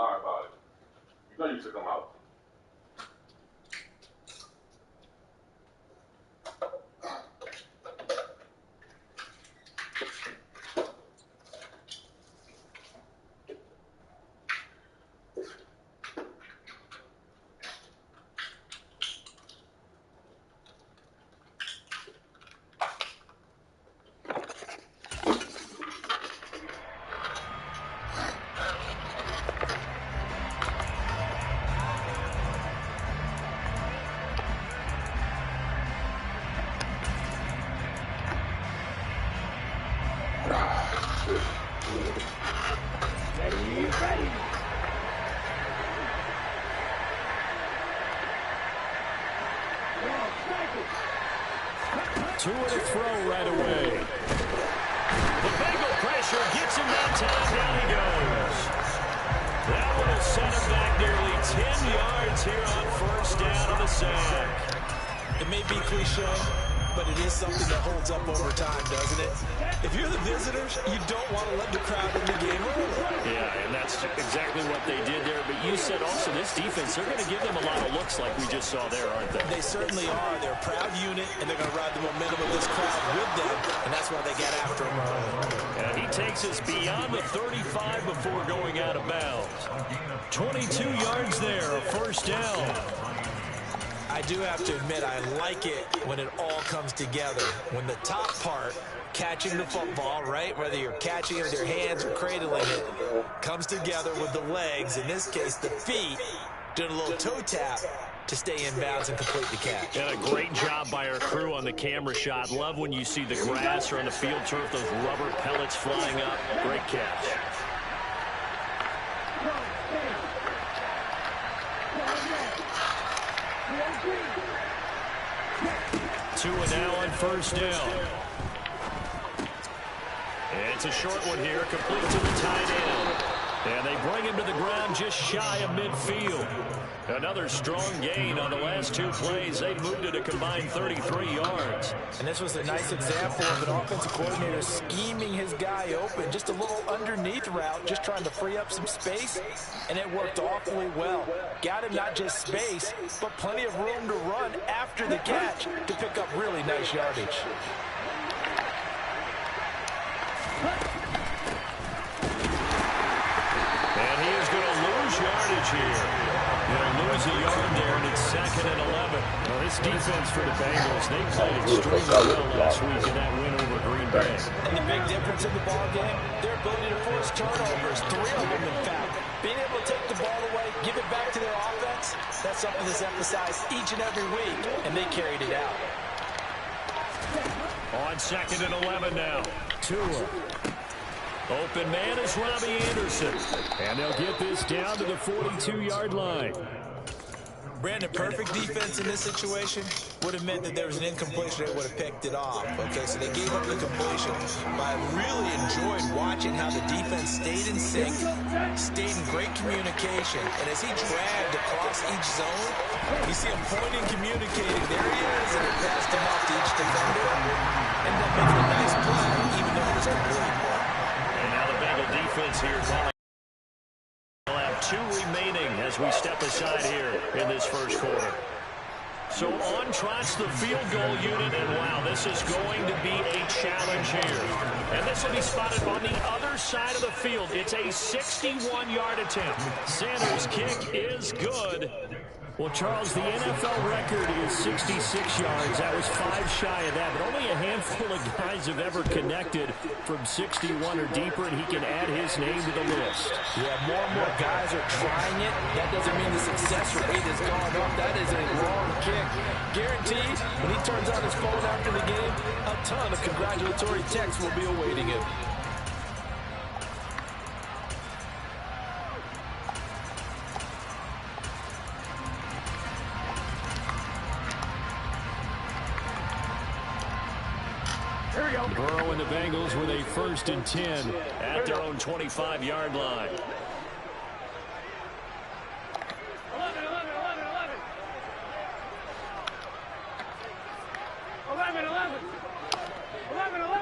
lie about it. You know you took him out. Two and a throw right away. The Bengal pressure gets him that time. Down he goes. That one will set him back nearly 10 yards here on first down of the sack. It may be cliche, but it is something that holds up over time, doesn't it? If you're the visitors, you don't want to let the crowd in the game over. Yeah, and that's exactly what they did there. But you said also this defense, they're going to give them a lot of looks like we just saw there, aren't they? They certainly are. They're a proud unit, and they're going to ride the momentum of this crowd with them, and that's why they got after him early. And he takes us beyond the 35 before going out of bounds. 22 yards there, a first down. I do have to admit, I like it when it all comes together. When the top part, catching the football, right, whether you're catching it with your hands or cradling it, comes together with the legs, in this case the feet, doing a little toe tap to stay in bounds and complete the catch. And a great job by our crew on the camera shot. Love when you see the grass or on the field turf, those rubber pellets flying up. Great catch. Two and now on first down. And it's a short one here, complete to the tight end. And they bring him to the ground just shy of midfield. Another strong gain on the last two plays. They moved it a combined 33 yards. And this was a nice example of an offensive coordinator scheming his guy open. Just a little underneath route, just trying to free up some space, and it worked awfully well. Got him not just space, but plenty of room to run after the catch to pick up really nice yardage. And he is going to lose yardage here. Going to lose a yard there, and it's 2nd and 11. Well, this defense for the Bengals, they played extremely well last week in that win over Green Bay. And the big difference in the ball game, their ability to force turnovers, 3 of them in fact. Being able to take the ball away, give it back to their offense, that's something that's emphasized each and every week, and they carried it out. On 2nd and 11 now. Tua. Open man is Robbie Anderson. And they'll get this down to the 42-yard line. Brandon, perfect defense in this situation would have meant that there was an incompletion. They would have picked it off. Okay, so they gave up the completion. But I really enjoyed watching how the defense stayed in sync, stayed in great communication. And as he dragged across each zone, you see him pointing, communicating. There he is, and he passed him off to each defender. And that makes a nice play, even though it was complete. And now the Bengal defense here calling. We'll have 2 remaining as we step aside here in this first quarter. So on trots the field goal unit, and wow, this is going to be a challenge here. And this will be spotted on the other side of the field. It's a 61-yard attempt. Sanders' kick is good. Well, Charles, the NFL record is 66 yards. That was 5 shy of that, but only a handful of guys have ever connected from 61 or deeper, and he can add his name to the list. Yeah, more and more guys are trying it. That doesn't mean the success rate has gone up. That is a long kick. Guaranteed, when he turns on his phone after the game, a ton of congratulatory texts will be awaiting him. Burrow and the Bengals with a 1st and 10 at their own 25-yard line.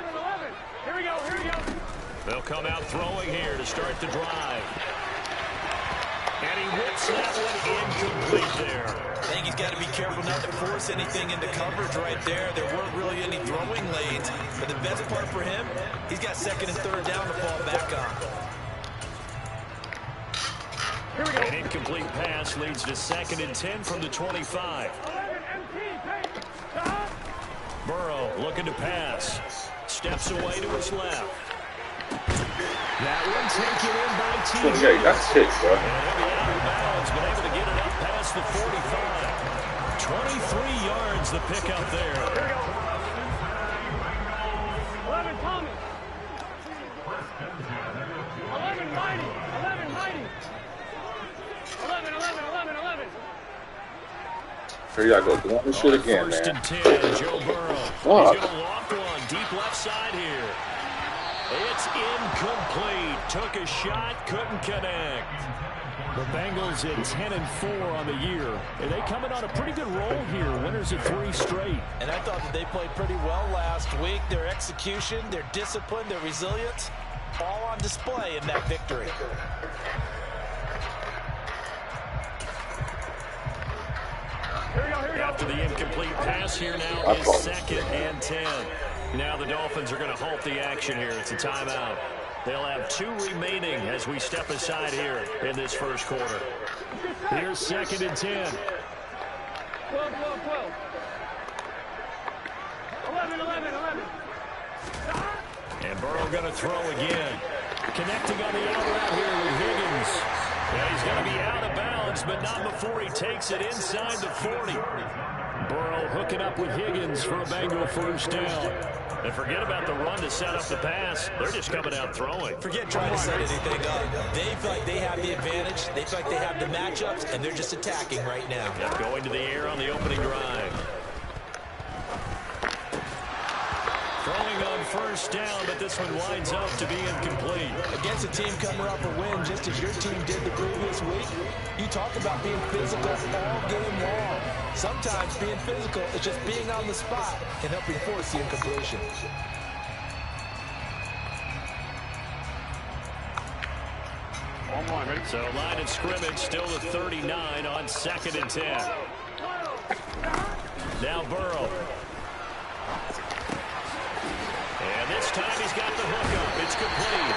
11. Here we go. They'll come out throwing here to start the drive. And he whips that one incomplete there. I think he's got to be careful not to force anything into coverage right there. There weren't really any throwing lanes. But the best part for him, he's got second and third down to fall back on. An incomplete pass leads to 2nd and 10 from the 25. Burrow looking to pass. Steps away to his left. That one taken in by T. 28, that's sick, bro. And he'll be out of bounds, but able to get it up past the 45. 23 yards the pick up there. Here we go. 11, Tommy. 11, Mighty. 11, Mighty. 11, 11, 11, 11. Here y'all go. Doing this shit again, First man. and 10, Joe Burrow. He's going to loft one deep left side here. It's incomplete. Took a shot, couldn't connect. The Bengals at 10-4 on the year. And they coming on a pretty good roll here. Winners of 3 straight. And I thought that they played pretty well last week. Their execution, their discipline, their resilience, all on display in that victory. After the incomplete pass here now is 2nd and 10. Now the Dolphins are going to halt the action here. It's a timeout. They'll have 2 remaining as we step aside here in this first quarter. Here's 2nd and 10. 12, 12, 12. 11, 11, 11. And Burrow going to throw again. Connecting on the out route here with Higgins. Yeah, he's going to be out of bounds, but not before he takes it inside the 40. Burrow hooking up with Higgins for a Bengal first down. And forget about the run to set up the pass. They're just coming out throwing. Forget trying to set anything up. They feel like they have the advantage. They feel like they have the matchups, and they're just attacking right now. Yep, going to the air on the opening drive. Throwing on first down, but this one winds up to be incomplete. Against a team coming off a win, just as your team did the previous week, you talk about being physical all game long. Sometimes being physical is just being on the spot and helping force the incompletion. So line of scrimmage still to 39 on 2nd and 10. Now Burrow. And this time he's got the hook up. It's complete.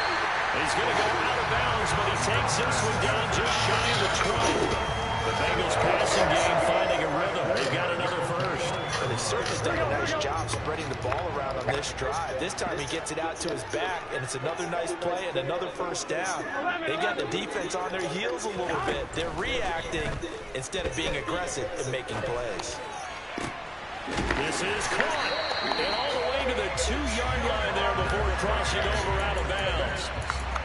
He's going to go out of bounds, but he takes this one down just shy of the 20. The Bengals passing game finding a rhythm. They've got another first. But they've certainly done a nice job spreading the ball around on this drive. This time he gets it out to his back, and it's another nice play and another first down. They've got the defense on their heels a little bit. They're reacting instead of being aggressive and making plays. This is caught. And all the way to the 2-yard line there before crossing over out of bounds.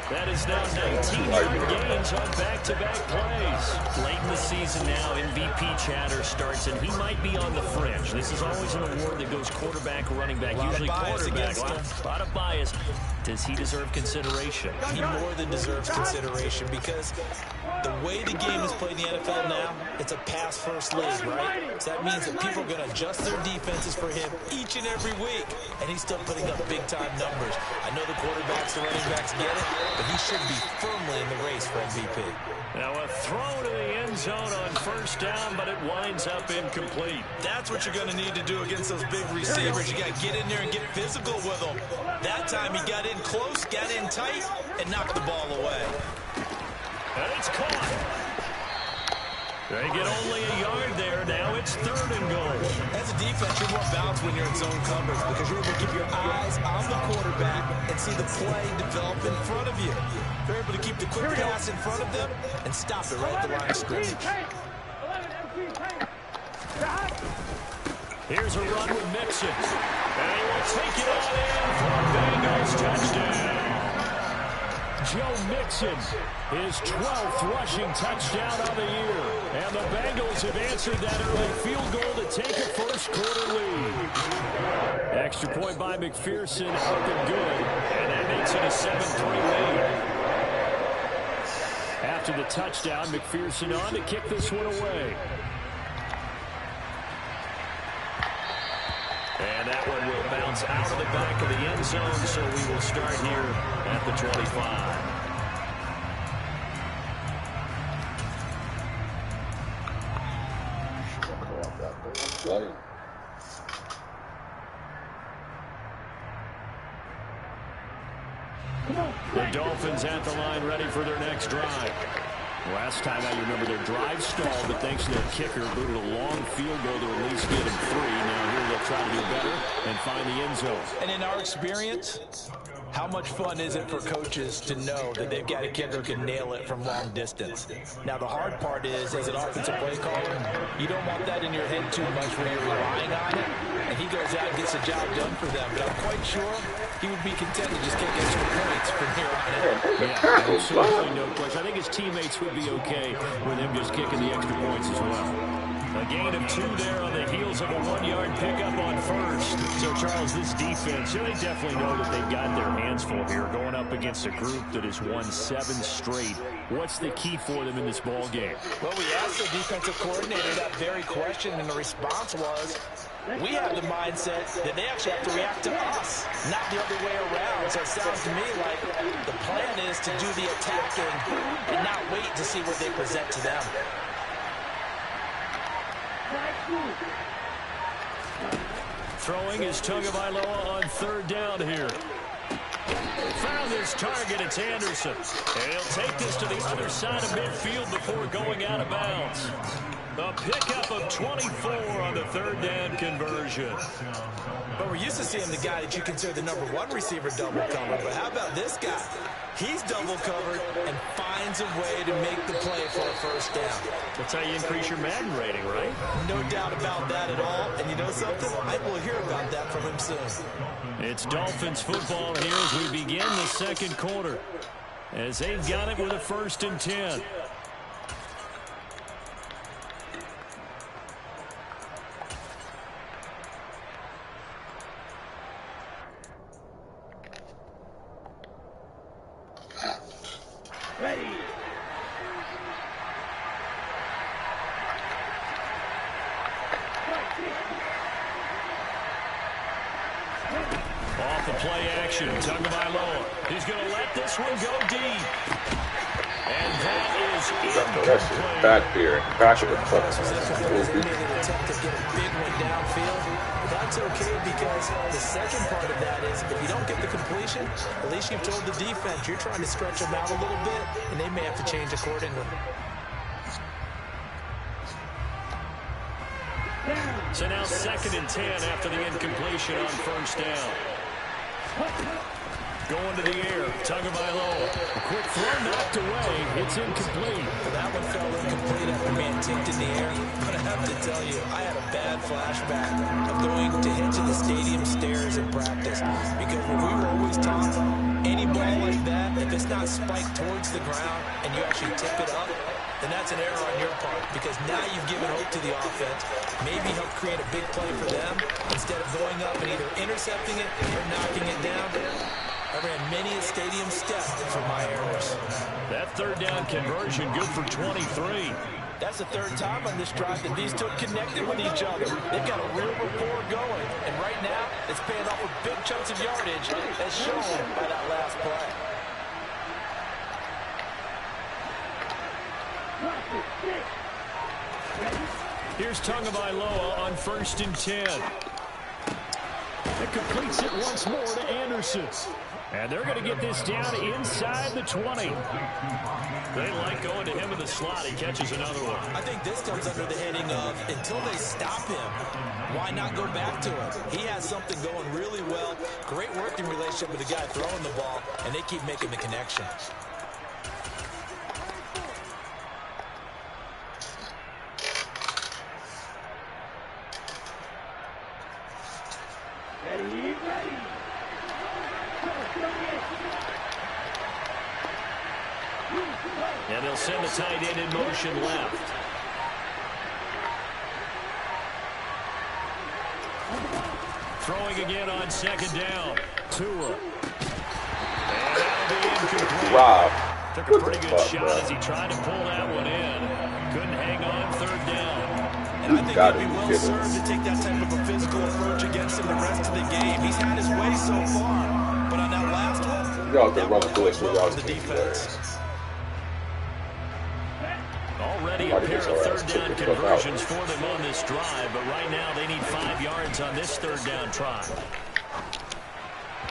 That is now 19-yard gains on back-to-back plays. Late in the season now, MVP chatter starts, and he might be on the fringe. This is always an award that goes quarterback, running back, usually quarterback. A lot of bias. Does he deserve consideration? He more than deserves consideration because the way the game is played in the NFL now, it's a pass-first league, right? So that means that people are going to adjust their defenses for him each and every week, and he's still putting up big-time numbers. I know the quarterbacks, the running backs get it, but he should be firmly in the race for MVP. Now a throw to the end zone on first down, but it winds up incomplete. That's what you're going to need to do against those big receivers. You got to get in there and get physical with them. That time he got in close, got in tight, and knocked the ball away. And it's caught. They get only a yard there. Now it's 3rd and goal. As a defense, you're more balanced when you're in zone coverage because you're able to keep your eyes on the quarterback and see the play develop in front of you. You're able to keep the quick pass in front of them and stop it right at the line of scrimmage. Here's a run with Mixon. And he will take it all in for a Bengals touchdown. Joe Mixon, his 12th rushing touchdown on the year. And the Bengals have answered that early field goal to take a first-quarter lead. Extra point by McPherson, up and good. And that makes it a 7-3 lead. After the touchdown, McPherson on to kick this one away. And that one will bounce out of the back of the end zone, so we will start here at the 25. Funny. The Dolphins at the line ready for their next drive. Last time I remember their drive stalled, but thanks to their kicker, booted a long field goal to at least get them 3. Now here they'll try to do better and find the end zone. And in our experience, how much fun is it for coaches to know that they've got a kicker who can nail it from long distance? Now, the hard part is, as an offensive play caller, you don't want that in your head too much where you're relying on it, and he goes out and gets the job done for them. But I'm quite sure he would be content to just kick extra points from here on out. Yeah, absolutely no question. I think his teammates would be okay with him just kicking the extra points as well. A gain of 2 there on the heels of a 1-yard pickup on first. So, Charles, this defense, they definitely know that they've got their hands full here going up against a group that has won 7 straight. What's the key for them in this ball game? Well, we asked the defensive coordinator that very question, and the response was, we have the mindset that they actually have to react to us, not the other way around. So it sounds to me like the plan is to do the attacking and not wait to see what they present to them. Throwing is Tagovailoa on 3rd down here. Found his target. It's Anderson. And he'll take this to the other side of midfield before going out of bounds. A pickup of 24 on the 3rd down conversion. But we're used to seeing the guy that you consider the #1 receiver double covered. But how about this guy? He's double covered and finds a way to make the play for a 1st down. That's how you increase your Madden rating, right? No doubt about that at all. And you know something? I will hear about that from him soon. It's Dolphins football here as we begin the 2nd quarter. As they've got it with a 1st and 10. Ready. Off the play action, Tagovailoa. He's going to let this one go deep. And that is incomplete. Back here. Back of the Made an attempt to get a big one downfield. But that's okay because the second part of that is if you don't get the completion, at least you've told the defense you're trying to stretch them out a little bit, and they may have to change accordingly. So now 2nd and 10 after the incompletion on 1st down. Going to the air, Tagovailoa. A quick throw knocked away. It's incomplete. Well, that one fell incomplete after being tipped in the air. But I have to tell you, I had a bad flashback of going to head to the stadium stairs in practice. Because when we were always taught, any ball like that, if it's not spiked towards the ground and you actually tip it up, then that's an error on your part. Because now you've given hope to the offense. Maybe help create a big play for them instead of going up and either intercepting it or knocking it down. I ran many a stadium step for my errors. That 3rd down conversion good for 23. That's the 3rd time on this drive that these two connected with each other. They've got a real rapport going. And right now, it's paying off with big chunks of yardage as shown by that last play. Here's Tagovailoa on 1st and 10. It completes it once more to Anderson. And they're going to get this down inside the 20. They like going to him in the slot. He catches another one. I think this comes under the heading of until they stop him, why not go back to him? He has something going really well. Great working relationship with the guy throwing the ball, and they keep making the connection. And they'll send the tight end in motion left. Throwing again on 2nd down. Tua. And that'll be incomplete. Rob. Took a pretty good shot as he tried to pull that one in. Couldn't hang on 3rd down. And I think he'd be well served to take that type of a physical approach against him the rest of the game. He's had his way so far. But on that last one, Y'all can that run really through worked it so well y'all for the can defense. Already a pair of third down conversions for them on this drive, but right now they need 5 yards on this third down try.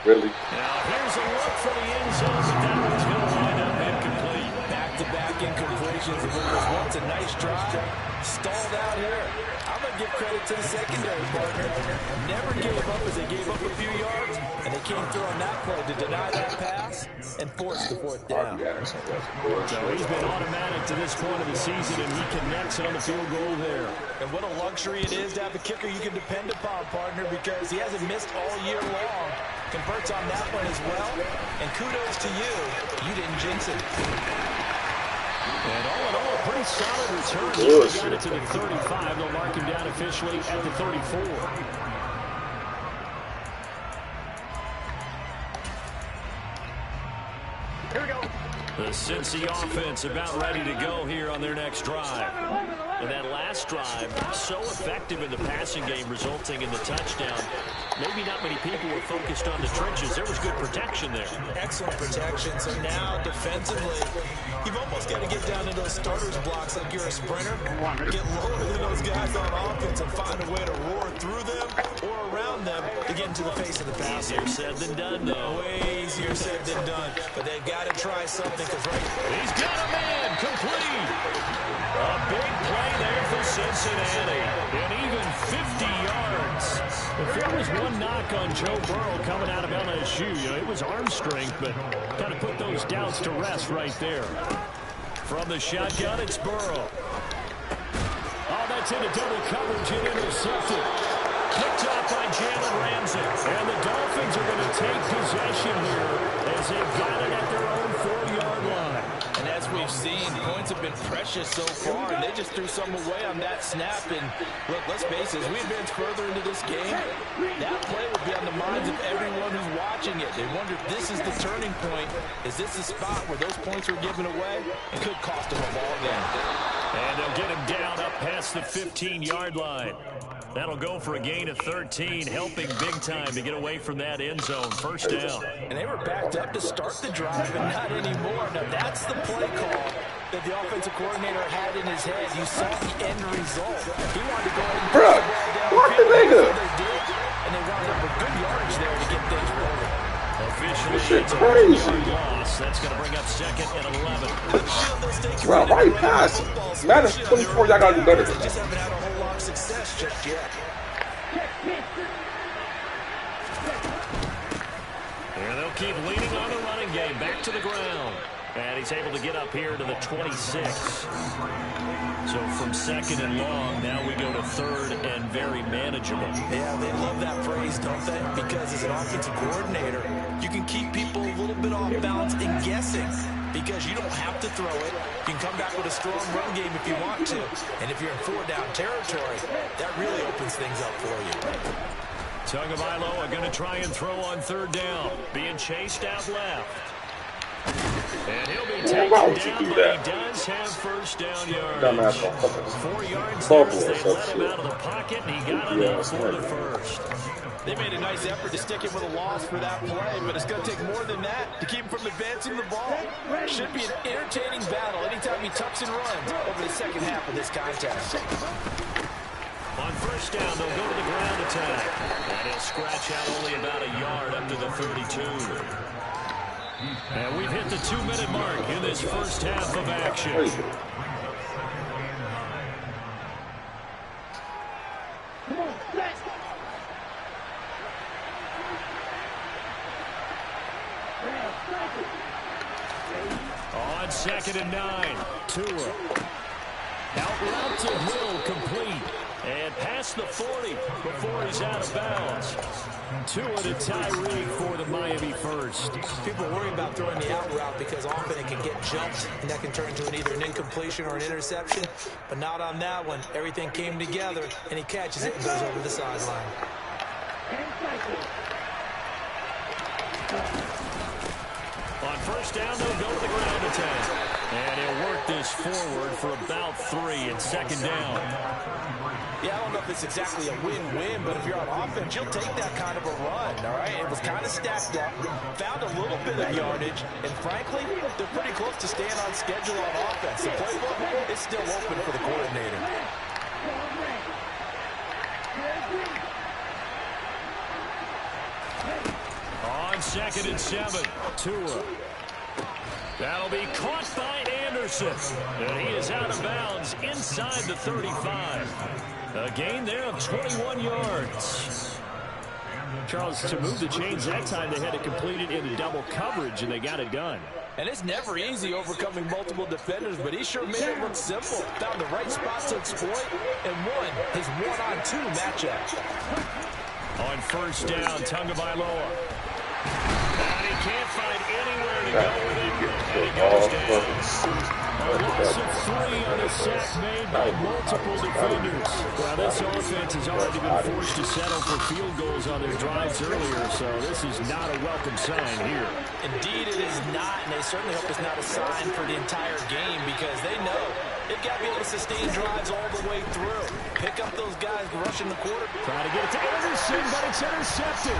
Really? Now here's a look for the end zone, but that one's going to wind up incomplete. Back-to-back incompletions. It was once a nice drive. Stalled out here. I'm going to give credit to the secondary partner. Never gave up as they gave up a few yards, and they came through on that play to deny that pass and force the fourth down. So he's been automatic to this point of the season, and he connects on the field goal there. And what a luxury it is to have a kicker you can depend upon, partner, because he hasn't missed all year long. Converts on that one as well. And kudos to you. You didn't jinx it. And all in all, a pretty solid return. He got it to the 35. They'll mark him down officially at the 34. Here we go. The Cincy offense about ready to go here on their next drive. And that last drive, so effective in the passing game, resulting in the touchdown. Maybe not many people were focused on the trenches. There was good protection there. Excellent protection. So now, defensively, you've almost got to get down into those starters blocks like you're a sprinter. Get lower than those guys on offense and find a way to roar through them or around them to get into the face of the passer. Easier said than done, though. Way easier said than done. But they've got to try something because He's got a man. Complete. A big play there for Cincinnati. And even 50 yards. If there was one knock on Joe Burrow coming out of LSU, it was arm strength, but kind of put those doubts to rest right there. From the shotgun, it's Burrow. Oh, that's into double coverage and intercepted. Picked off by Jalen Ramsey. And the Dolphins are going to take possession here as they've got it at their own 4-yard line. And as we've seen, points have been precious so far, and they just threw some away on that snap. And look, let's face it, as we advance further into this game, that play will be on the minds of everyone who's watching it. They wonder if this is the turning point. Is this the spot where those points were given away? It could cost them a ball game. And they'll get him down up past the 15-yard line. That'll go for a gain of 13, helping big time to get away from that end zone. First down. And they were backed up to start the drive, and not anymore. Now, that's the play call that the offensive coordinator had in his head. You saw the end result. He wanted to go ahead and push the ball down. What the nigga? They did, and they wound up with good yardage there to get things rolling. Officially, Shit it's a crazy. 1-yard loss. That's going to bring up second and 11. Well, right pass. Madden 24, y'all got to do better than They just that. haven't had a whole lot of success just yet. And they'll keep leaning on the running game. Back to the ground. And he's able to get up here to the 26. So from second and long, now we go to third and very manageable. Yeah, they love that phrase, don't they? Because as an offensive coordinator, you can keep people a little bit off balance and guessing. Because you don't have to throw it. You can come back with a strong run game if you want to. And if you're in 4-down territory, that really opens things up for you. Tagovailoa going to try and throw on third down. Being chased out left. And he'll be taken Why would you down, do but that? he does have first down Dumbass yardage. motherfuckers. 4 yards Bubble there as they or let some him shit. out of the pocket, and he got Yeah, enough for the right. first. They made a nice effort to stick him with a loss for that play, but it's going to take more than that to keep him from advancing the ball. Should be an entertaining battle anytime he tucks and runs over the second half of this contest. On first down, they'll go to the ground attack. And he'll scratch out only about a yard up to the 32. And we've hit the 2-minute mark in this first half of action. Crazy. On second and 9, Tua. Out route to Hill, complete. And past the 40 before he's out of bounds. Tua to Tyreek for the Miami first. People worry about throwing the out route because often it can get jumped, and that can turn into either an incompletion or an interception. But not on that one. Everything came together, and he catches it and goes over the sideline. On first down, they'll go to the ground attack. And he'll work this forward for about 3 and second down. Yeah, I don't know if it's exactly a win-win, but if you're on offense, you'll take that kind of a run, all right? It was kind of stacked up, found a little bit of yardage, and frankly, they're pretty close to staying on schedule on offense. The playbook is still open for the coordinator. On 2nd and 7, Tua. That'll be caught by Anderson. And he is out of bounds inside the 35. A gain there of 21 yards. Charles, to move the chains that time, they had to complete it into double coverage, and they got it done. And it's never easy overcoming multiple defenders, but he sure made it look simple. Found the right spot to exploit and won his one-on-two matchup. On 1st down, Tagovailoa. And he can't find anywhere to go with it. And he goes down. A loss of 3 on a sack made by multiple defenders. Well, this offense has already been forced to settle for field goals on their drives earlier, so this is not a welcome sign here. Indeed, it is not, and they certainly hope it's not a sign for the entire game because they know they've got to be able to sustain drives all the way through. Pick up those guys rushing the quarter. Trying to get it to Anderson, but it's intercepted.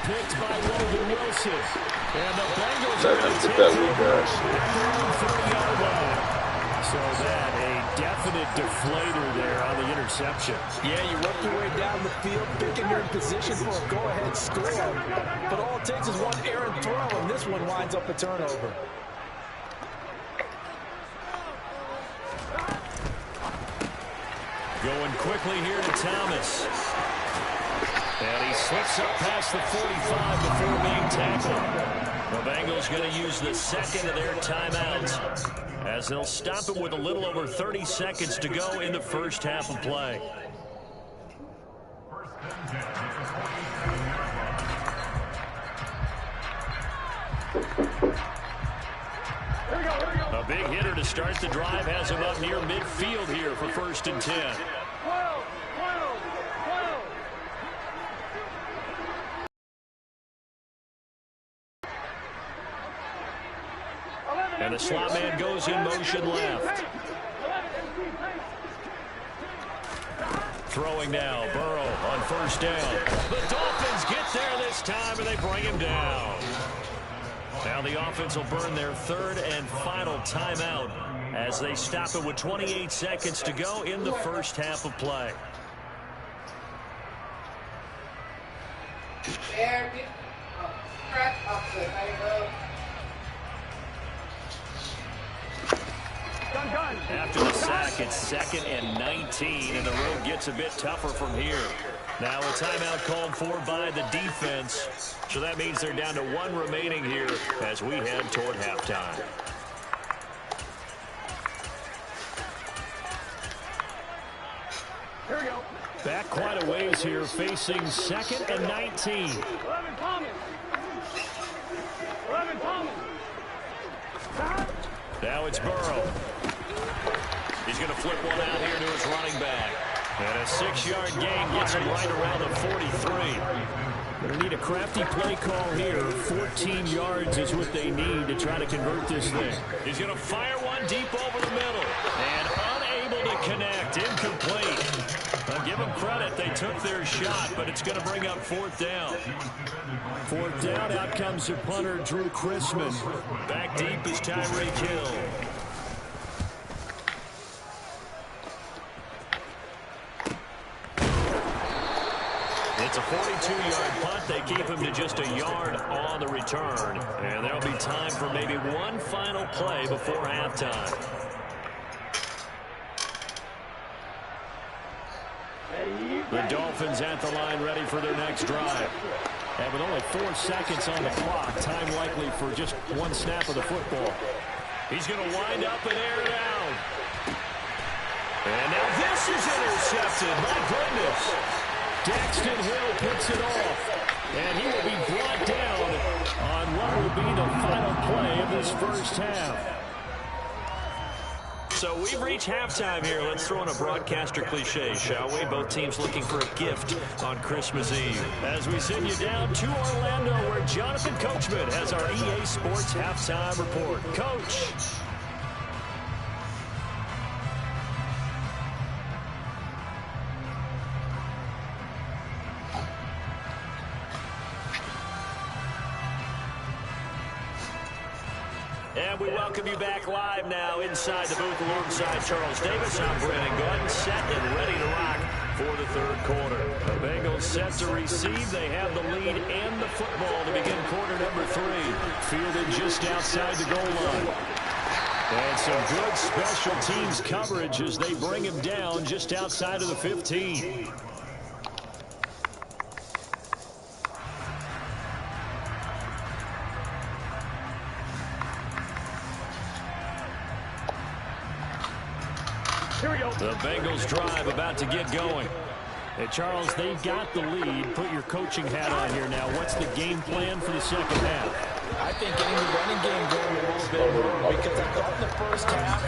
Picked by Logan Wilson. And the Bengals are going to take over at their own 30-yard line. So that, a definite deflator there on the interception. Yeah, you work your way down the field, thinking you're in position for a go-ahead score. But all it takes is one errant throw, and this one winds up a turnover. Going quickly here to Thomas. And he slips up past the 45 before being tackled. The Bengals going to use the 2nd of their timeouts as they'll stop it with a little over 30 seconds to go in the first half of play. A big hitter to start the drive has him up near midfield here for 1st and 10. And the slot man goes in motion left. Throwing now, Burrow on 1st down. The Dolphins get there this time, and they bring him down. Now the offense will burn their 3rd and final timeout as they stop it with 28 seconds to go in the first half of play. After the sack, it's 2nd and 19, and the road gets a bit tougher from here. Now a timeout called for by the defense, so that means they're down to 1 remaining here as we head toward halftime. Here we go. Back quite a ways here, facing 2nd and 19. 11 Thomas. 11 Thomas. Now it's Burrow. He's going to flip one out here to his running back. And a 6-yard gain gets him right around the 43. Going to need a crafty play call here. 14 yards is what they need to try to convert this thing. He's going to fire one deep over the middle. And unable to connect. Incomplete. I'll give them credit. They took their shot, but it's going to bring up 4th down. 4th down, out comes the punter, Drew Chrisman. Back deep is Tyreek Hill. It's a 42-yard punt. They keep him to just a yard on the return. And there'll be time for maybe one final play before halftime. The Dolphins at the line ready for their next drive. And with only 4 seconds on the clock, time likely for just one snap of the football. He's going to wind up and air it out. And now this is intercepted. My goodness. Daxton Hill picks it off. And he will be brought down on what will be the final play of this first half. So we've reached halftime here. Let's throw in a broadcaster cliche, shall we? Both teams looking for a gift on Christmas Eve. As we send you down to Orlando, where Jonathan Coachman has our EA Sports halftime report. Coach. And we welcome you back live now inside the booth alongside Charles Davis. I'm Brandon Gordon, set and ready to rock for the third quarter. The Bengals set to receive. They have the lead and the football to begin quarter number 3. Fielded just outside the goal line. And some good special teams coverage as they bring him down just outside of the 15. Here we go. The Bengals drive about to get going. Hey, Charles, they've got the lead. Put your coaching hat on here now. What's the game plan for the second half? I think getting the running game going a little bit more, because I thought in the first half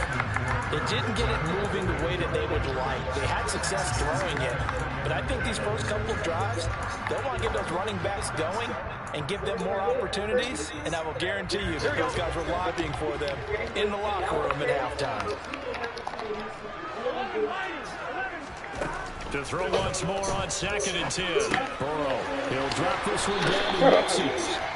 it didn't get it moving the way that they would like. They had success throwing it, but I think these first couple of drives, they'll want to get those running backs going and give them more opportunities, and I will guarantee you that those guys were lobbying for them in the locker room at halftime. To throw once more on 2nd and 10. Burrow, he'll drop this one down to Nixon.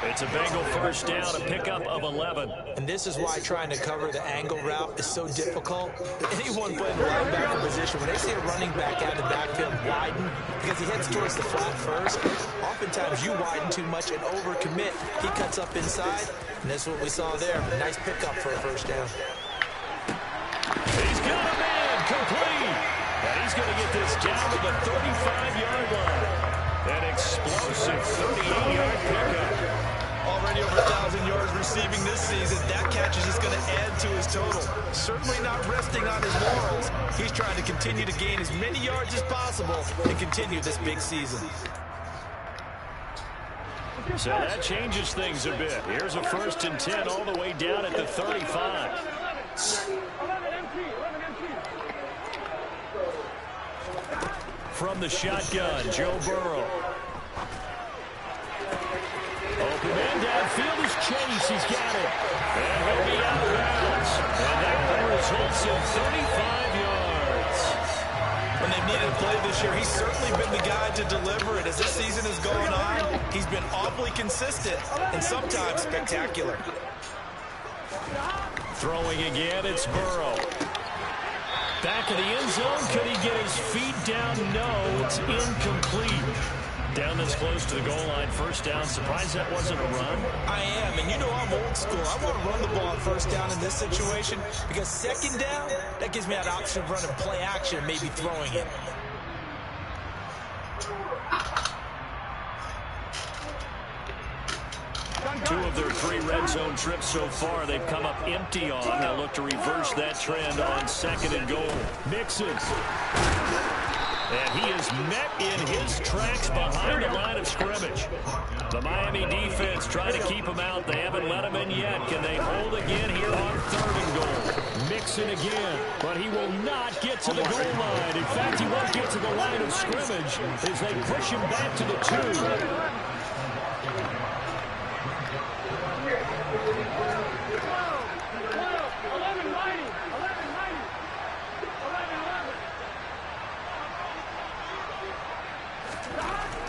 It's a Bengal first down, a pickup of 11. And this is why trying to cover the angle route is so difficult. Anyone playing the linebacker position, when they see a running back out of the backfield widen, because he heads towards the flat first, oftentimes you widen too much and overcommit. He cuts up inside, and that's what we saw there. Nice pickup for a first down. He's got a man, complete. And he's going to get this down to the 35-yard line. An explosive 38-yard pickup. Already over 1,000 yards receiving this season. That catch is just going to add to his total. Certainly not resting on his laurels. He's trying to continue to gain as many yards as possible and continue this big season. So that changes things a bit. Here's a 1st and 10 all the way down at the 35. From the shotgun, Joe Burrow. Open man downfield is Chase. He's got it. And he'll be out of bounds. And that one results in 35 yards. When they've needed a play this year, he's certainly been the guy to deliver it. As this season has gone on, he's been awfully consistent and sometimes spectacular. Throwing again, it's Burrow. Back of the end zone. Could he get his feet down? No, it's incomplete. Down this close to the goal line. First down. Surprised that wasn't a run. I am, and you know I'm old school. I want to run the ball on first down in this situation because second down, that gives me that option of running play action, maybe throwing it. Two of their 3 red zone trips so far they've come up empty on. They'll look to reverse that trend on 2nd and goal. Mixon. And he is met in his tracks behind the line of scrimmage. The Miami defense trying to keep him out. They haven't let him in yet. Can they hold again here on 3rd and goal? Mixon again, but he will not get to the goal line. In fact, he won't get to the line of scrimmage as they push him back to the 2.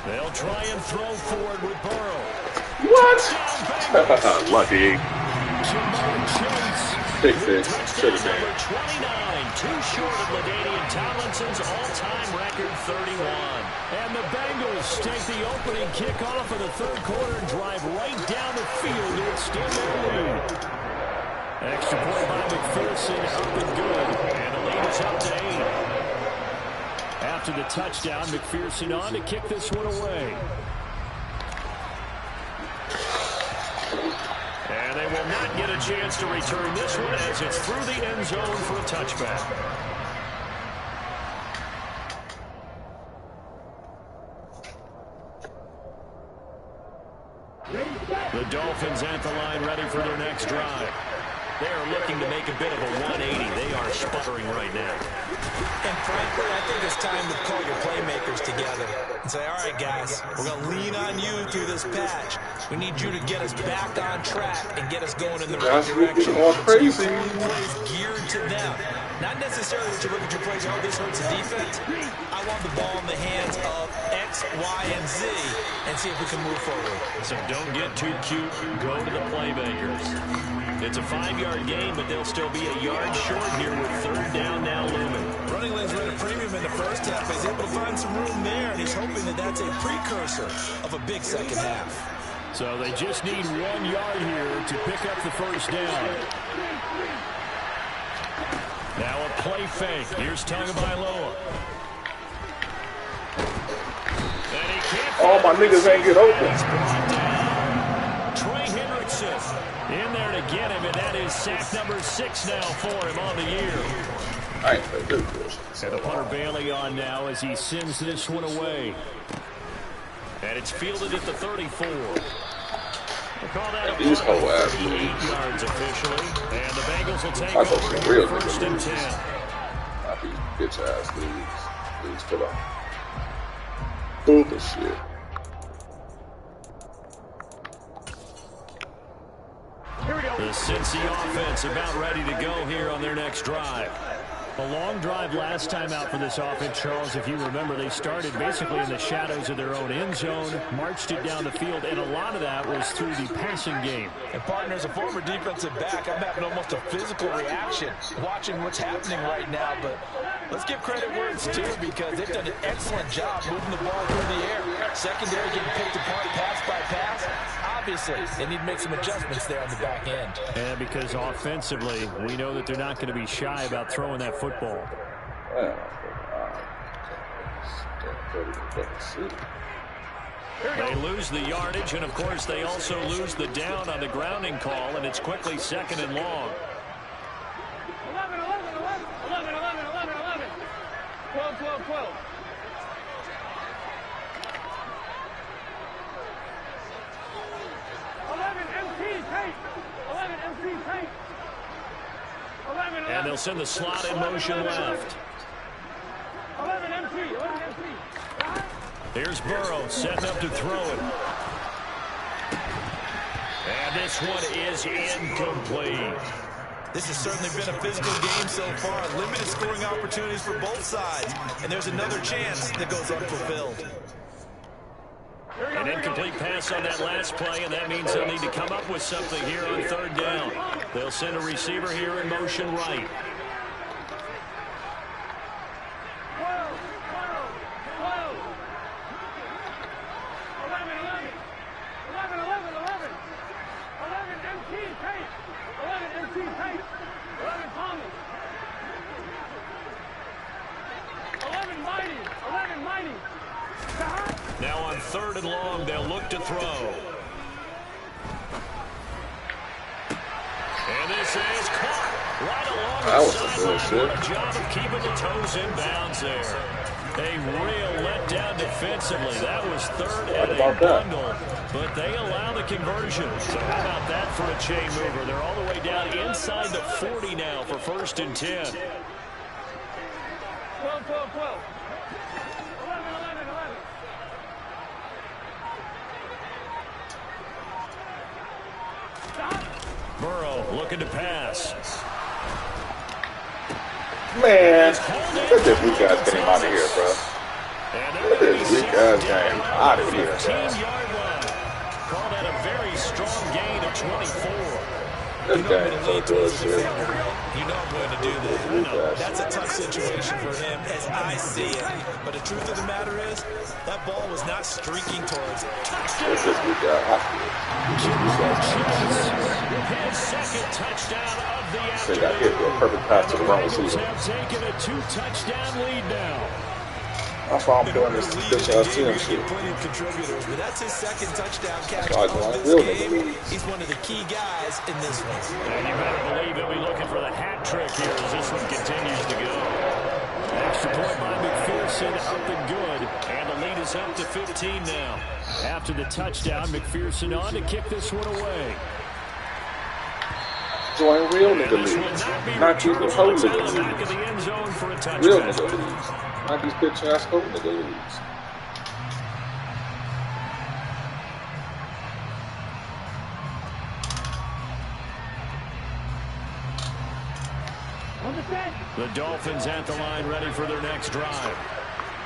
They'll try and throw forward with Burrow. What? Lucky. Big fish. Should have been. 29, too short of LaDainian Tomlinson's all-time record 31. And the Bengals take the opening kickoff of the third quarter and drive right down the field to extend their lead. Extra point by McPherson, up and good. And the lead is up to 8. After the touchdown, McPherson on to kick this one away. And they will not get a chance to return this one as it's through the end zone for a touchback. The Dolphins at the line ready for their next drive. They are looking to make a bit of a 180. They are sputtering right now. And frankly, I think it's time to call your playmakers together and say, all right, guys, we're going to lean on you through this patch. We need you to get us back on track and get us going in the right direction. All crazy. Plays geared to them. Not necessarily that you look at your plays, oh, this hurts the defense. I want the ball in the hands of X, Y, and Z and see if we can move forward. So don't get too cute. Go to the playmakers. It's a 5-yard gain, but they'll still be a yard short here with third down now looming. Running lanes were at a premium in the first half. He's able to find some room there, and he's hoping that that's a precursor of a big second half. So they just need 1 yard here to pick up the first down. Now a play fake. Here's Tagovailoa. And he can't. All my niggas ain't get open. Trey Hendrickson in there to get him, and that is sack number 6 now for him on the year. I ain't played good bullshit. And the punter Bailey on now as he sends this one away. And it's fielded at the 34. We'll call that a These punt whole of ass 38 leagues. yards officially. And the Bengals will take I go over for real here, first and 10. Not these bitch ass leagues. Leagues for the bullshit. The Cincy offense about ready to go here on their next drive. A long drive last time out for this offense, Charles. If you remember, they started basically in the shadows of their own end zone, marched it down the field, and a lot of that was through the passing game. And partner, as a former defensive back, I'm having almost a physical reaction watching what's happening right now. But let's give credit where it's due because they've done an excellent job moving the ball through the air. Secondary getting picked apart pass by pass. Obviously, they need to make some adjustments there on the back end. And because offensively, we know that they're not going to be shy about throwing that football. They lose the yardage, and of course they also lose the down on the grounding call, and it's quickly 2nd and long. 11, 11, 11, 11, 11, 11, 11. 12, 12, 12. 11 MT tape. 11 MT tape. 11, 11. And they'll send the slot in motion left. 11 MT. 11 MT. Here's Burrow setting up to throw it. And this one is incomplete. This has certainly been a physical game so far. Limited scoring opportunities for both sides. And there's another chance that goes unfulfilled. An incomplete pass on that last play, and that means they'll need to come up with something here on third down. They'll send a receiver here in motion right. 12, 12, 12. 11, 11. 11, 11, 11. 11 MT tape. 11 MT tape. 11 Thomas. 11 Mighty. 11 Mighty. Now on 3rd and long, they'll look to throw. And this is caught right along the sideline. What a job of keeping the toes in bounds there. A real letdown defensively. That was 3rd and a bundle, but they allow the conversion. So how about that for a chain mover? They're all the way down inside the 40 now for 1st and 10. 12, 12, 12. 11, 11, 11. Burrow looking to pass. Man, let this weak ass game out of here, bro. Let this weak ass game out of here, bro. 15-yard line. Call that a very strong gain of 24. This game is so good, shit. You know I'm going to do that. That's a tough situation for him as I see it. But the truth of the matter is, that ball was not streaking towards it. This is weak ass. His second touchdown of the They got hit with a perfect pass to the wrong receiver. have taken a 2-touchdown lead now. That's why I'm doing this team shit. Plenty of contributors, but that's his second touchdown catch So I of want to this build game. it. He's one of the key guys in this one. And you better believe he'll be looking for the hat trick here as this one continues to go. Extra point by McPherson, up and good. And the lead is up to 15 now. After the touchdown, McPherson on to kick this one away. Join real nigga leagues. Not these whole nigga Back of the leagues. end zone for a touchdown. Real nigga leagues. Not these bitch ass whole nigga leagues. On the set. The Dolphins at the line ready for their next drive.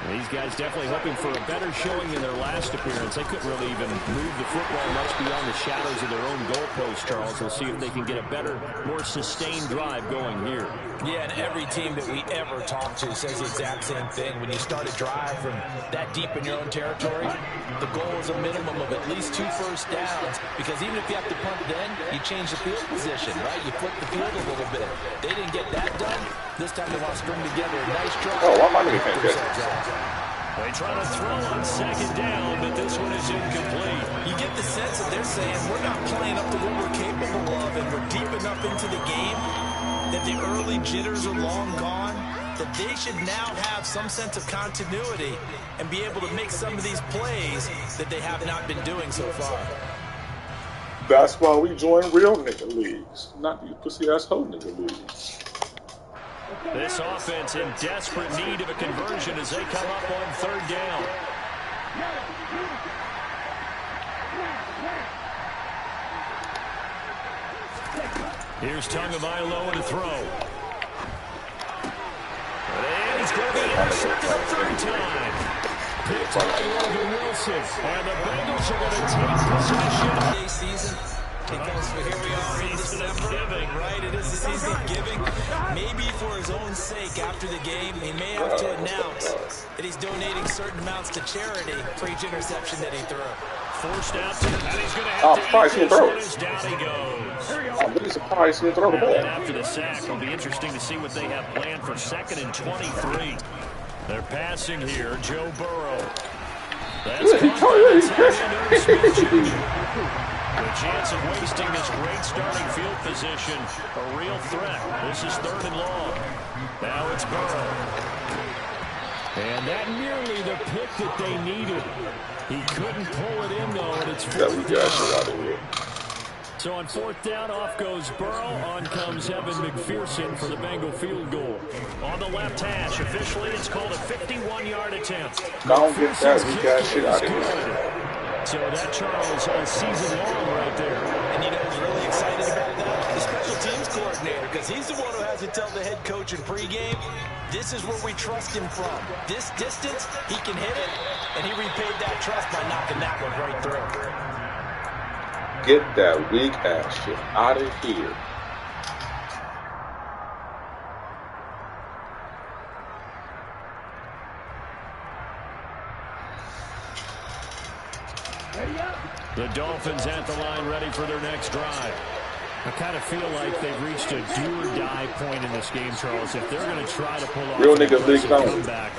These guys definitely hoping for a better showing in their last appearance. They couldn't really even move the football much beyond the shadows of their own goalpost, Charles. We'll see if they can get a better, more sustained drive going here. Yeah, and every team that we ever talk to says the exact same thing. When you start a drive from that deep in your own territory, the goal is a minimum of at least 2 first downs, because even if you have to punt then, you change the field position, right? You flip the field a little bit. They didn't get that done. This time they want to string together a nice drive. Oh, why am I going to be fantastic? They try to throw on second down, but this one is incomplete. You get the sense that they're saying we're not playing up to what we're capable of, and we're deep enough into the game that the early jitters are long gone, that they should now have some sense of continuity and be able to make some of these plays that they have not been doing so far. That's why we join real nigga leagues, not these pussy-ass hoe nigga leagues. This offense in desperate need of a conversion as they come up on third down. Here's Tagovailoa to throw. And he's going to be intercepted a third time. Picked by Logan Wilson. And the Bengals are going to take possession. Season. Because here we are in December, right? It is the season of giving. Maybe for his own sake after the game, he may have to announce that he's donating certain amounts to charity for each interception that he threw. Forced out to, and he's going to have to eat this one as down he goes. I'm really surprised he didn't throw the ball. And after the sack, it'll be interesting to see what they have planned for 2nd and 23. They're passing here, Joe Burrow. That's the chance of wasting this great starting field position. A real threat. This is 3rd and long. Now it's Burrow. And that nearly the pick that they needed. He couldn't pull it in, though, and it's 4th down. So on 4th down, off goes Burrow. On comes Evan McPherson for the Bengal field goal. On the left hash, officially, it's called a 51-yard attempt. Don't get that. We got shit out of here. So that, Charles, all season long right there. And you know who's really excited about that? The special teams coordinator, because he's the one who has to tell the head coach in pregame, this is where we trust him from. This distance, he can hit it, and he repaid that trust by knocking that one right through. Get that weak ass shit out of here. The Dolphins at the line ready for their next drive. I kind of feel like they've reached a do-or-die point in this game, Charles. If they're going to try to pull off real an nigga league comeback,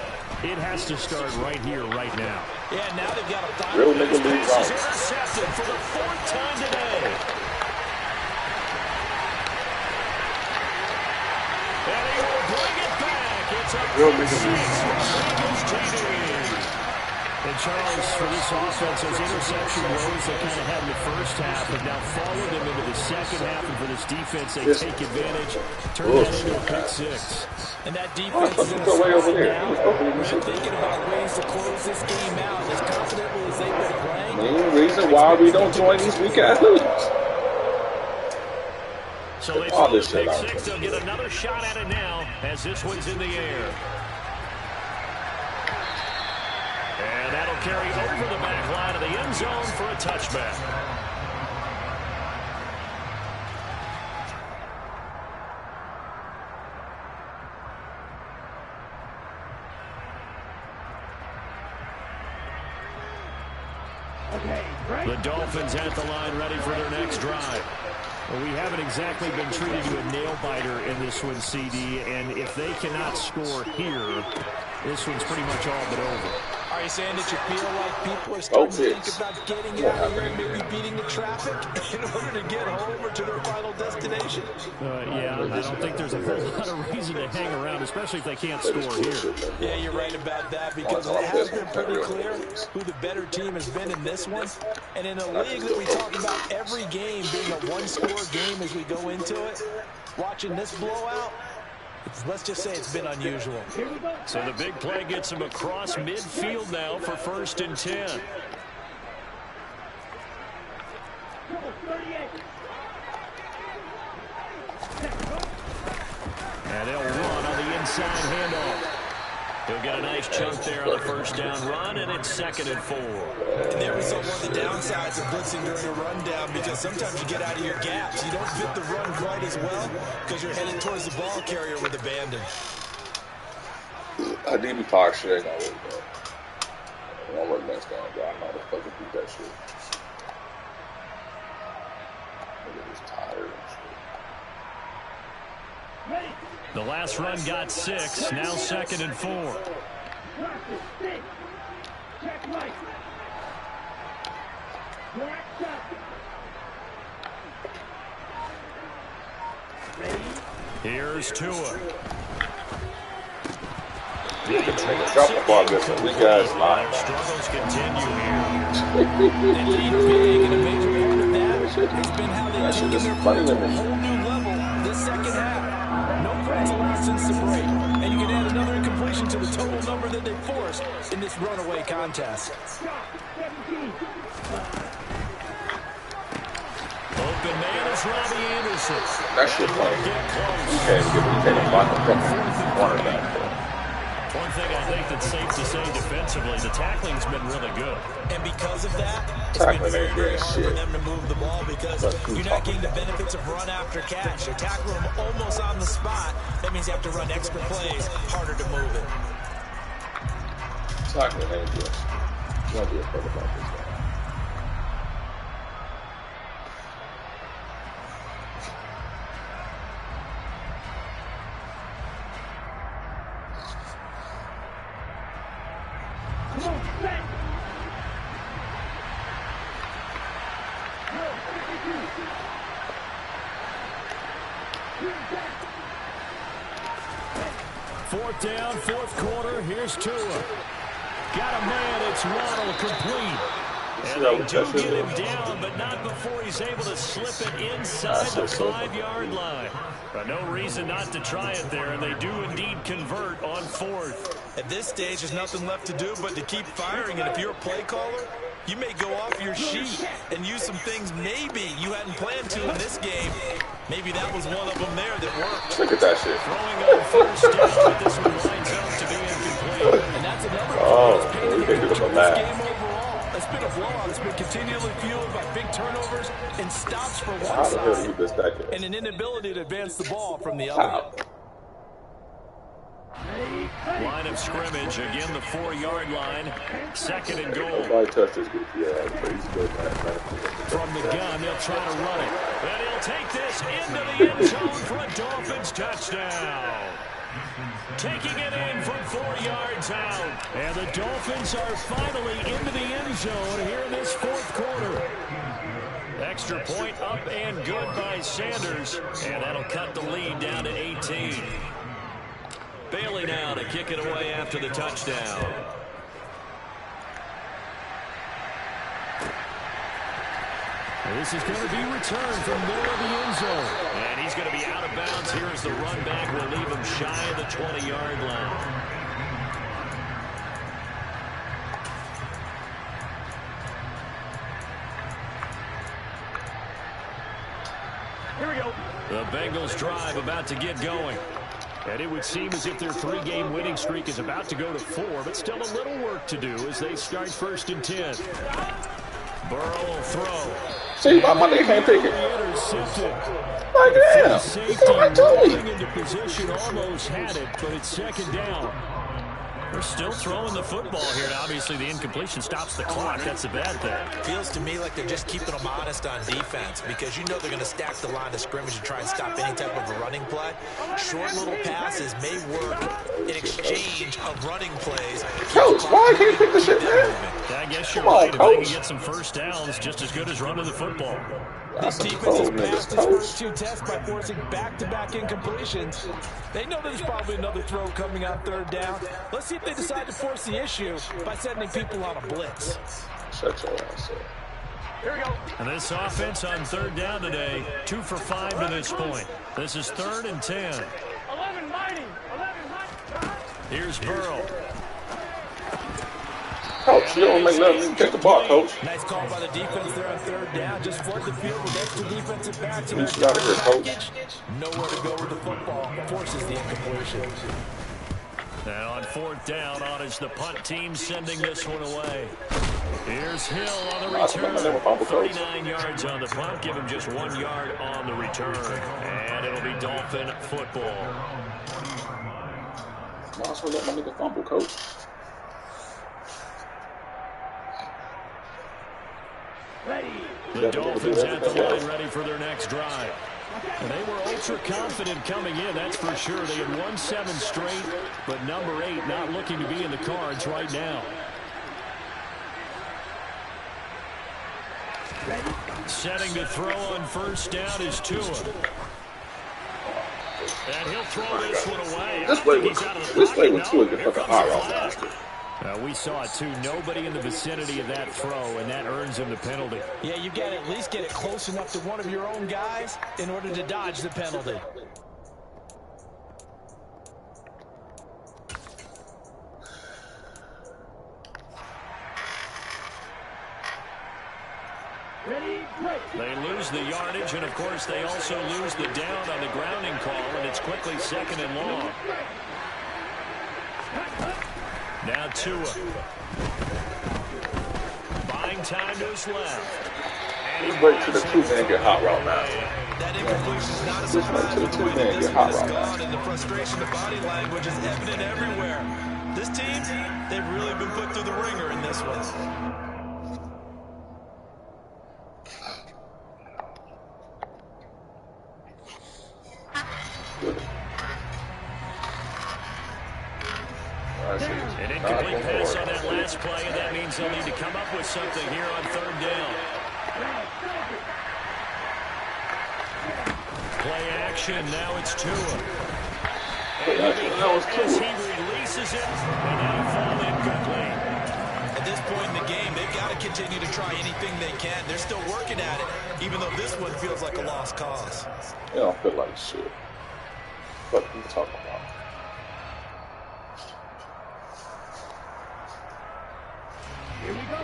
it has to start right here, right now. Yeah, now they've got a final. Real nigga league This is intercepted for the 4th time today. And he will bring it back. It's up real to nigga 6 league. for Bengals TD. And Charles, for this offense, those interception woes they kind of had in the first half have now followed them into the second half, and for this defense, they take advantage, turn that into a pick 6. And that defense is in a spot now. They're thinking about ways to close this game out as confidently as they've been playing. Main reason why we don't join these weak-ass leagues. So they throw the pick 6. They'll get another shot at it now as this one's in the air. And that'll carry over the back line of the end zone for a touchback. The Dolphins at the line ready for their next drive. Well, we haven't exactly been treated to a nail-biter in this one, CD, and if they cannot score here, this one's pretty much all but over. Are you saying that you feel like people are starting to think about getting out of here and maybe beating the traffic in order to get home or to their final destination? Yeah, I don't think there's a whole lot of reason to hang around, especially if they can't score here. Yeah, you're right about that, because it has been pretty clear who the better team has been in this one. And in a league that we talk about every game being a one-score game as we go into it, watching this blowout, let's just say it's been unusual. So the big play gets him across midfield now for 1st and 10. And they'll run on the inside handoff. He'll get a nice chunk there on the first down run, and it's 2nd and 4. And there we saw one of the downsides of blitzing during a rundown, because sometimes you get out of your gaps. You don't fit the run quite as well because you're headed towards the ball carrier with abandon. I need to talk shit. Ain't gonna work, bro. It won't work next time, bro. I know how to fucking beat that shit. Nigga is tired and shit. The last run got 6. Now 2nd and 4. Here's Tua. Drop the ball against a weak ass line. Struggles continue here. And lead big, and a major part of that has been how they've taken their play to a whole new level this second half. No points allowed since the break, and you can add another incompletion to the total number that they forced in this runaway contest. Open man is Robbie Anderson. That shit funny. You can't block a fucking cornerback. One thing I think that's safe to say defensively, the tackling's been really good. And because of that, it's been very, very hard for them to move the ball, because you're not getting the benefits of run after catch. They tackle them almost on the spot. That means you have to run extra plays, harder to move it. Tackling ain't good. You want to be a part about this guy. Fourth down, fourth quarter. Here's Tua. Got a man. It's Waddle complete. And they do get him down, but not before he's able to slip it inside the 5-yard line. But no reason not to try it there, and they do indeed convert on 4th. At this stage, there's nothing left to do but to keep firing. And if you're a play caller, you may go off your sheet and use some things maybe you hadn't planned to in this game. Maybe that was one of them there that worked. Look at that shit. Throwing on first down, but this one lines up to be incomplete. And that's another we can do the math. game overall. It's been a blowout. It's been continually fueled by big turnovers and stops for one side, and an inability to advance the ball from the other. Line of scrimmage, again the 4-yard line. 2nd and goal. Nobody touched this goofy ass, but he's good, man. From the gun, they'll try to run it. And he'll take this into the end zone for a Dolphins touchdown. Taking it in from 4 yards out. And the Dolphins are finally into the end zone here in this 4th quarter. Extra point up and good by Sanders. And that'll cut the lead down to 18. Bailey now to kick it away after the touchdown. This is going to be returned from middle of the end zone. And he's going to be out of bounds here as the run back will leave him shy of the 20-yard line. Here we go. The Bengals drive about to get going. And it would seem as if their 3-game winning streak is about to go to 4, but still a little work to do as they start 1st and 10. Burrow will throw. See, my nigga can't pick it. Intercepted. Like, damn. Safety rolling into position, almost had it, but it's 2nd down. They're still throwing the football here. And obviously, the incompletion stops the clock. That's the bad thing. Feels to me like they're just keeping them honest on defense, because you know they're going to stack the line of scrimmage and try and stop any type of a running play. Short little passes may work in exchange of running plays. Coach, why can't you pick the shit, man? I guess you're right. If they can get some first downs, just as good as running the football. This defense has passed its first 2 tests by forcing back-to-back incompletions. They know there's probably another throw coming on 3rd down. Let's see if they decide to force the issue by sending people on a blitz. Shut your ass up. Here we go. And this offense on 3rd down today, 2 for 5 to this point. This is 3rd and 10. 11 mighty. 11 mighty. Here's Burrow. Coach, you don't make nothing. Take the ball, coach. Nice call by the defense there on 3rd down. Just flood the field with extra defensive backs. Get out of here, coach. Nowhere to go with the football. Forces the incompletion. And on fourth down, on is the punt team sending this one away. Here's Hill on the return. 39 yards on the punt. Give him just 1 yard on the return. And it'll be Dolphin football. Might as well let my nigga fumble, coach. The Dolphins at the line ready for their next drive. And they were ultra confident coming in, that's for sure. They had won 7 straight, but number 8 not looking to be in the cards right now. Setting to throw on first down is Tua. And he'll throw this one away. This way with Tua get fucking high route faster. We saw it too. Nobody in the vicinity of that throw, and that earns him the penalty. Yeah, you got to at least get it close enough to one of your own guys in order to dodge the penalty. They lose the yardage, and of course they also lose the down on the grounding call, and it's quickly 2nd and long. Now Tua. Buying time to his left. Just wait till the 2-man get hot route now. That incompletion is not a surprise. This one is gone, and the frustration, the body language is evident everywhere. This team, they've really been put through the ringer in this one. An incomplete pass on that last play, and that means they'll need to come up with something here on 3rd down. Play action, now it's Tua. And he releases it, and that'll fall incomplete. At this point in the game, they've got to continue to try anything they can. They're still working at it, even though this one feels like a lost cause. They don't feel like shit. What are you talking about? Here we go.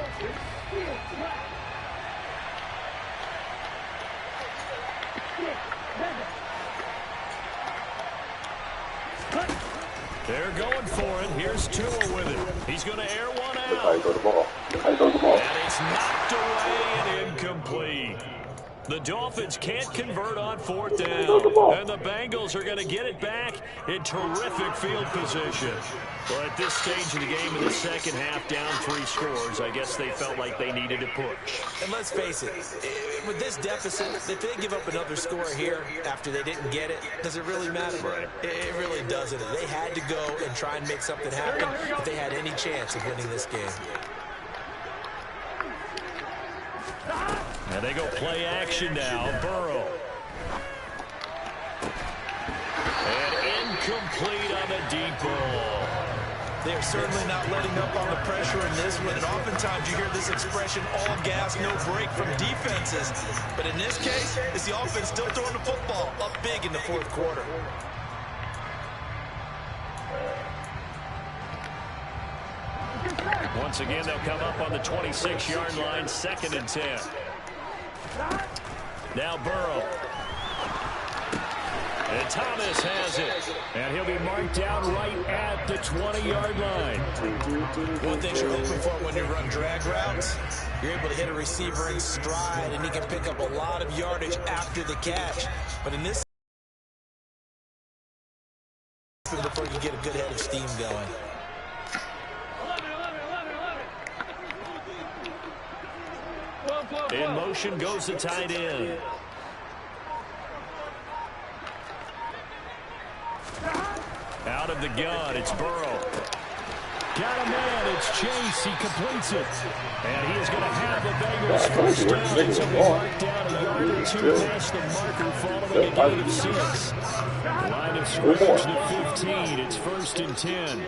They're going for it. Here's Tua with it. He's going to air one out. Look how you throw the ball. Look how you throw the ball. And it's knocked away and incomplete. The Dolphins can't convert on 4th down. And the Bengals are going to get it back in terrific field position. Well, at this stage of the game in the second half, down 3 scores, I guess they felt like they needed to push. And let's face it, with this deficit, if they give up another score here after they didn't get it, does it really matter? Right. It really doesn't. They had to go and try and make something happen if they had any chance of winning this game. And they go play action now. Burrow. And incomplete on the deep ball. They are certainly not letting up on the pressure in this one, and oftentimes you hear this expression, all gas, no break from defenses. But in this case, it's the offense still throwing the football up big in the 4th quarter. Once again, they'll come up on the 26-yard line, 2nd and 10. Now Burrow. And Thomas has it. And he'll be marked down right at the 20-yard line. One thing you're hoping for when you run drag routes, you're able to hit a receiver in stride, and he can pick up a lot of yardage after the catch. But in this, before you get a good head of steam going. In motion goes the tight end. Out of the gun, it's Burrow. Got a man, it's Chase, he completes it. And he is going to have the Bengals first down until we mark down a yard or 2 past the marker following a gain of 6. Line of scrimmage to 15, it's 1st and 10.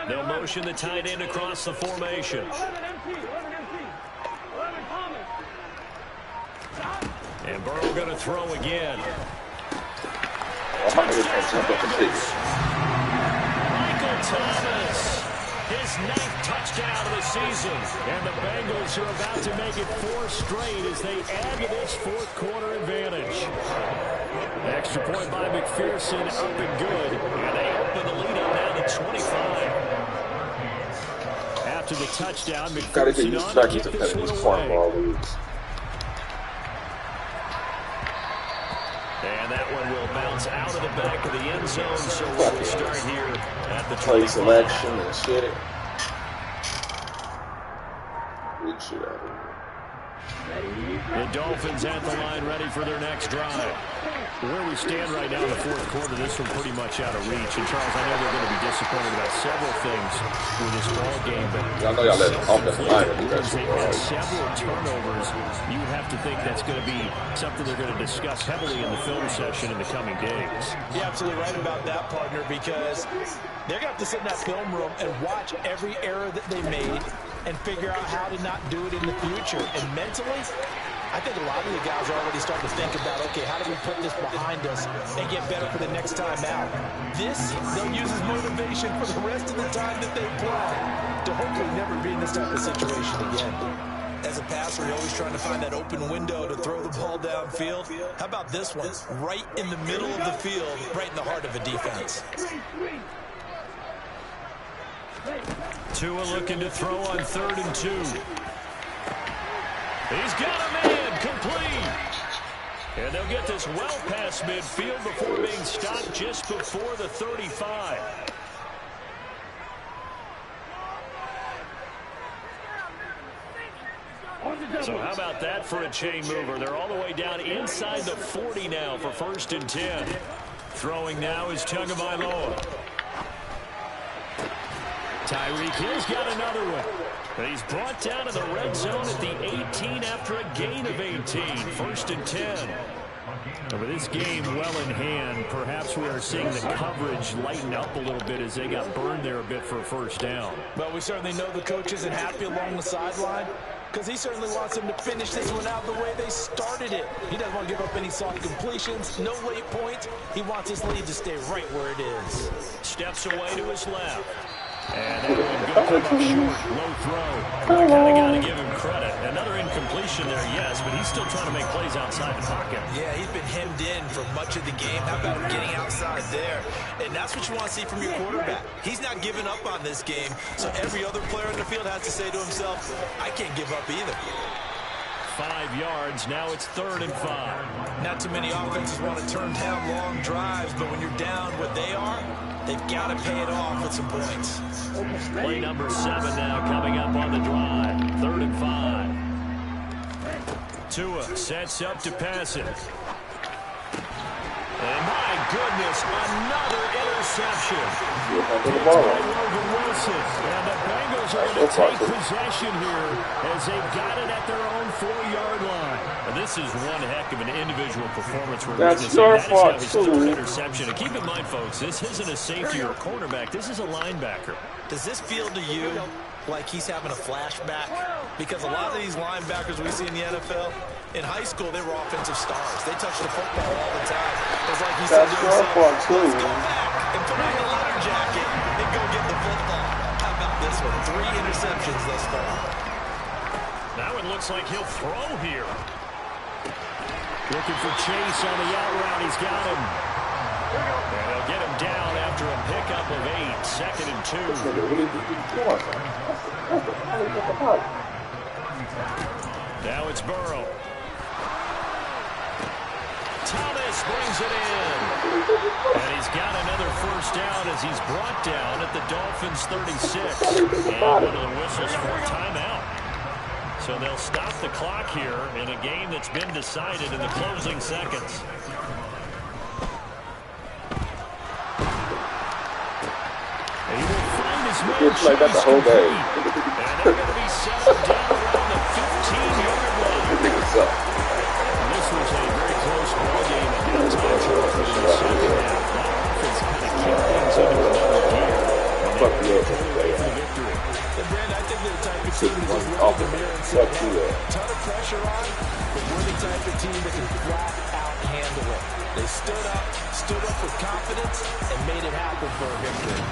They'll motion the tight end across the formation. And Burrow going to throw again. Michael Thomas. His 9th touchdown of the season. And the Bengals are about to make it 4 straight as they add to this fourth-quarter advantage. Extra point by McPherson, up and good. And they open the lead up now to 25. After the touchdown, McPherson on to kick this one away. And that one will bounce out of the back of the end zone, so we'll start here at the 25. Play selection and shit. Good shit out of here. The Dolphins at the line ready for their next drive. Where we stand right now in the fourth quarter, this one pretty much out of reach. And, Charles, I know they're going to be disappointed about several things with this ball game. But I know y'all let the offensive line do that they shit. had several turnovers. You have to think that's going to be something they're going to discuss heavily in the film session in the coming days. You're absolutely right about that, partner, because they're going to have to sit in that film room and watch every error that they made and figure out how to not do it in the future. And mentally, I think a lot of the guys are already starting to think about, okay, how do we put this behind us and get better for the next time out? This, they'll use as motivation for the rest of the time that they play to hopefully never be in this type of situation again. As a passer, you're always trying to find that open window to throw the ball downfield. How about this one? Right in the middle of the field, right in the heart of a defense. Tua looking to throw on 3rd and 2. He's got a man, complete. And they'll get this well past midfield before being stopped just before the 35. So how about that for a chain mover? They're all the way down inside the 40 now for 1st and 10. Throwing now is Tagovailoa. Tyreek Hill's got another one. But he's brought down to the red zone at the 18 after a gain of 18. 1st and 10. And with this game well in hand, perhaps we are seeing the coverage lighten up a little bit as they got burned there a bit for a 1st down. But we certainly know the coach isn't happy along the sideline because he certainly wants them to finish this one out the way they started it. He doesn't want to give up any soft completions, no late points. He wants his lead to stay right where it is. Steps away to his left. And that one goes up short, low throw. Well, kind of got to give him credit. Another incompletion there, yes, but he's still trying to make plays outside the pocket. Yeah, he's been hemmed in for much of the game. How about him getting outside there? And that's what you want to see from your quarterback. He's not giving up on this game, so every other player in the field has to say to himself, I can't give up either. 5 yards, now it's 3rd and 5. Not too many offenses want to turn down long drives, but when you're down what they are, they've got to pay it off with some points. Play number 7 now coming up on the drive. 3rd and 5. Tua sets up to pass it. And my goodness, another interception. Logan Wilson. And the Bengals are going to take possession here as they've got it at their own 4-yard line. And this is one heck of an individual performance. That's your fault, too. Interception. And keep in mind, folks, this isn't a safety or a cornerback. This is a linebacker. Does this feel to you like he's having a flashback? Because a lot of these linebackers we see in the NFL, in high school, they were offensive stars. They touched the football all the time. It's like he said to himself, let's go back and put on the leather jacket and go get the football. How about this one? 3 interceptions thus far. Now it looks like he'll throw here. Looking for Chase on the out route. He's got him. And they'll get him down after a pickup of 8. 2nd and 2. Now it's Burrow. Thomas brings it in. And he's got another 1st down as he's brought down at the Dolphins 36. And one of the whistles for a timeout. So they'll stop the clock here in a game that's been decided in the closing seconds. He will find his man. It's like that the whole game. And they're going to be settled down around the 15-yard line. This was a very close ball game at halftime. That offense kind of kicked things into another gear. And they were away for the victory. And Brand, I think they're the type of team that just look in the mirror and say, hey, ton of pressure on, but we're the type of team that can flat out handle it. They stood up with confidence, and made it happen for a victory.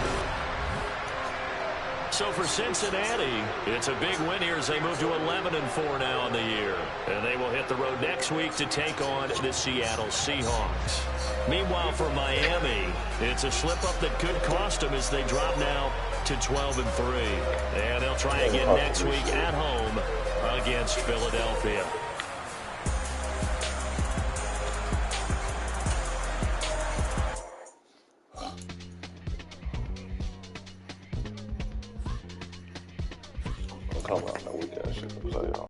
So for Cincinnati, it's a big win here as they move to 11-4 now in the year. And they will hit the road next week to take on the Seattle Seahawks. Meanwhile, for Miami, it's a slip-up that could cost them as they drop now to 12-3. And they'll try again next week at home against Philadelphia. Come on, no weak ass shit.